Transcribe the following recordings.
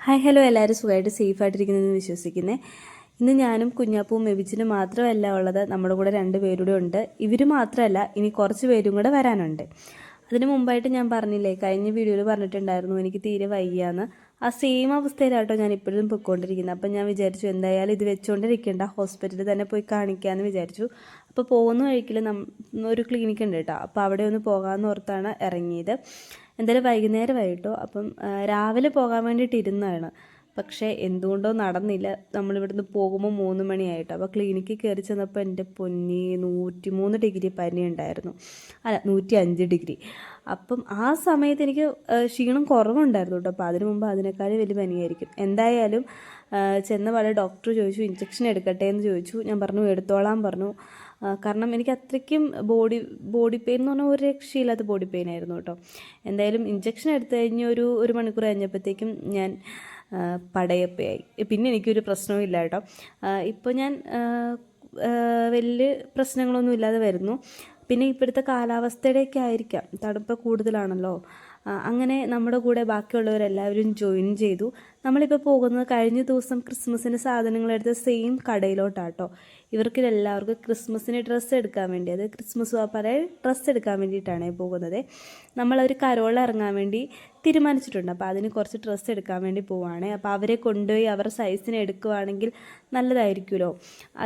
Hi hello, എല്ലാവരും സുഖമായിട്ട് സേഫായിട്ടിരിക്കുന്നതെന്ന് വിശ്വസിക്കുന്നത്. ഇന്ന് ഞാനും കുഞ്ഞാപ്പൂവും മെബിച്ചിനും മാത്രമല്ല ഉള്ളത്, നമ്മുടെ കൂടെ 2 പേരുടെ ഉണ്ട്. ഇവർ മാത്രമല്ല, ഇനി കുറച്ച് പേരും കൂടെ വരാനുണ്ട്. അതിന് മുമ്പായിട്ട് ഞാൻ പറഞ്ഞില്ലേ, കഴിഞ്ഞ വീഡിയോയിൽ പറഞ്ഞിട്ടുണ്ടായിരുന്നു എനിക്ക് തീരെ വയ്യാന്ന്. ആ സെയിം അവസ്ഥയിലാട്ടോ ഞാൻ ഇപ്പോഴും പൊയ്ക്കൊണ്ടിരിക്കുന്നത്. അപ്പം ഞാൻ വിചാരിച്ചു എന്തായാലും ഇത് വെച്ചുകൊണ്ടിരിക്കേണ്ട, ഹോസ്പിറ്റലിൽ തന്നെ പോയി കാണിക്കാമെന്ന് വിചാരിച്ചു. അപ്പോൾ പോകുന്ന വഴിക്കിൽ ഒരു ക്ലിനിക്ക് ഉണ്ട് കേട്ടോ, അപ്പോൾ അവിടെ ഒന്ന് പോകാമെന്ന് ഓർത്താണ് ഇറങ്ങിയത്. എന്തായാലും വൈകുന്നേരമായിട്ടോ. അപ്പം രാവിലെ പോകാൻ വേണ്ടിയിട്ട് ഇരുന്നതാണ്, പക്ഷേ എന്തുകൊണ്ടോ നടന്നില്ല. നമ്മളിവിടുന്ന് പോകുമ്പോൾ 3 മണിയായിട്ടോ. അപ്പോൾ ക്ലിനിക്കിൽ കയറി ചെന്നപ്പോൾ എൻ്റെ പൊന്നി 103 ഡിഗ്രി പനി ഉണ്ടായിരുന്നു, അല്ല 105 ഡിഗ്രി. അപ്പം ആ സമയത്ത് എനിക്ക് ക്ഷീണം കുറവുണ്ടായിരുന്നു കേട്ടോ. അപ്പോൾ അതിന് മുമ്പ് അതിനേക്കാളും വലിയ പനിയായിരിക്കും. എന്തായാലും ചെന്ന പാടെ ഡോക്ടർ ചോദിച്ചു ഇഞ്ചക്ഷൻ എടുക്കട്ടെ എന്ന് ചോദിച്ചു. ഞാൻ പറഞ്ഞു എടുത്തോളാൻ പറഞ്ഞു. കാരണം എനിക്ക് അത്രയ്ക്കും ബോഡി പെയിൻ എന്ന് പറഞ്ഞാൽ ഒരു രക്ഷയില്ലാത്ത ബോഡി പെയിൻ ആയിരുന്നു കേട്ടോ. എന്തായാലും ഇഞ്ചക്ഷൻ എടുത്തു കഴിഞ്ഞ് ഒരു മണിക്കൂർ കഴിഞ്ഞപ്പോഴത്തേക്കും ഞാൻ പടയപ്പയായി. പിന്നെ എനിക്കൊരു പ്രശ്നവും ഇല്ല കേട്ടോ. ഇപ്പോൾ ഞാൻ വലിയ പ്രശ്നങ്ങളൊന്നും ഇല്ലാതെ വരുന്നു. പിന്നെ ഇപ്പോഴത്തെ കാലാവസ്ഥയുടെയൊക്കെ ആയിരിക്കാം, തണുപ്പ് കൂടുതലാണല്ലോ. അങ്ങനെ നമ്മുടെ കൂടെ ബാക്കിയുള്ളവരെല്ലാവരും ജോയിൻ ചെയ്തു. നമ്മളിപ്പോൾ പോകുന്നത് കഴിഞ്ഞ ദിവസം ക്രിസ്മസിൻ്റെ സാധനങ്ങളെടുത്ത സെയിം കടയിലോട്ടാട്ടോ. ഇവർക്ക് എല്ലാവർക്കും ക്രിസ്മസിന് ഡ്രസ്സ് എടുക്കാൻ വേണ്ടി, അത് ക്രിസ്മസ് വാപ്പാരെ ഡ്രസ്സ് എടുക്കാൻ വേണ്ടിയിട്ടാണ് പോകുന്നത്. നമ്മളൊരു കരോളിൽ ഇറങ്ങാൻ വേണ്ടി തീരുമാനിച്ചിട്ടുണ്ട്. അപ്പോൾ അതിന് കുറച്ച് ഡ്രസ്സ് എടുക്കാൻ വേണ്ടി പോവുകയാണ്. അപ്പോൾ അവരെ കൊണ്ടുപോയി അവരുടെ സൈസിന് എടുക്കുകയാണെങ്കിൽ നല്ലതായിരിക്കുമല്ലോ,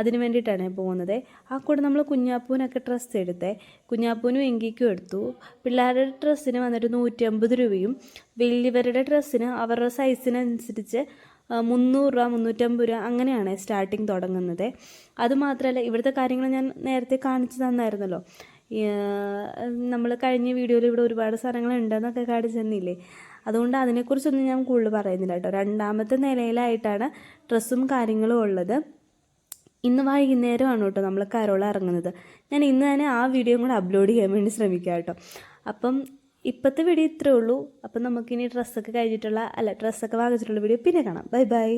അതിന് വേണ്ടിയിട്ടാണ് പോകുന്നത്. ആ കൂടെ നമ്മൾ കുഞ്ഞാപ്പൂവിനൊക്കെ ഡ്രസ്സ് എടുത്തേ. കുഞ്ഞാപ്പൂവിനും എങ്കിക്കും എടുത്തു. പിള്ളേരുടെ ഡ്രസ്സിന് വന്നിട്ട് 150 രൂപയും, വലിയവരുടെ ഡ്രസ്സിന് അവരുടെ സൈസിനനുസരിച്ച് 300 രൂപ 350 രൂപ അങ്ങനെയാണ് സ്റ്റാർട്ടിങ് തുടങ്ങുന്നത്. അതുമാത്രമല്ല, ഇവിടുത്തെ കാര്യങ്ങൾ ഞാൻ നേരത്തെ കാണിച്ചു തന്നായിരുന്നല്ലോ. നമ്മൾ കഴിഞ്ഞ വീഡിയോയിൽ ഇവിടെ ഒരുപാട് സാധനങ്ങൾ ഉണ്ടെന്നൊക്കെ കാണിച്ചു തന്നില്ലേ. അതുകൊണ്ട് അതിനെക്കുറിച്ചൊന്നും ഞാൻ കൂടുതൽ പറയുന്നില്ല കേട്ടോ. 2ാമത്തെ നിലയിലായിട്ടാണ് ഡ്രസ്സും കാര്യങ്ങളും ഉള്ളത്. ഇന്ന് വൈകുന്നേരമാണ് കേട്ടോ നമ്മൾ കരോള ഇറങ്ങുന്നത്. ഞാൻ ഇന്ന് തന്നെ ആ വീഡിയോ കൂടെ അപ്ലോഡ് ചെയ്യാൻ വേണ്ടി ശ്രമിക്കാം കേട്ടോ. അപ്പം ഇപ്പോഴത്തെ വീഡിയോ ഇത്രേ ഉള്ളൂ. അപ്പം നമുക്കിനി ഡ്രസ്സൊക്കെ വാങ്ങിച്ചിട്ടുള്ള വീഡിയോ പിന്നെ കാണാം. Bye bye.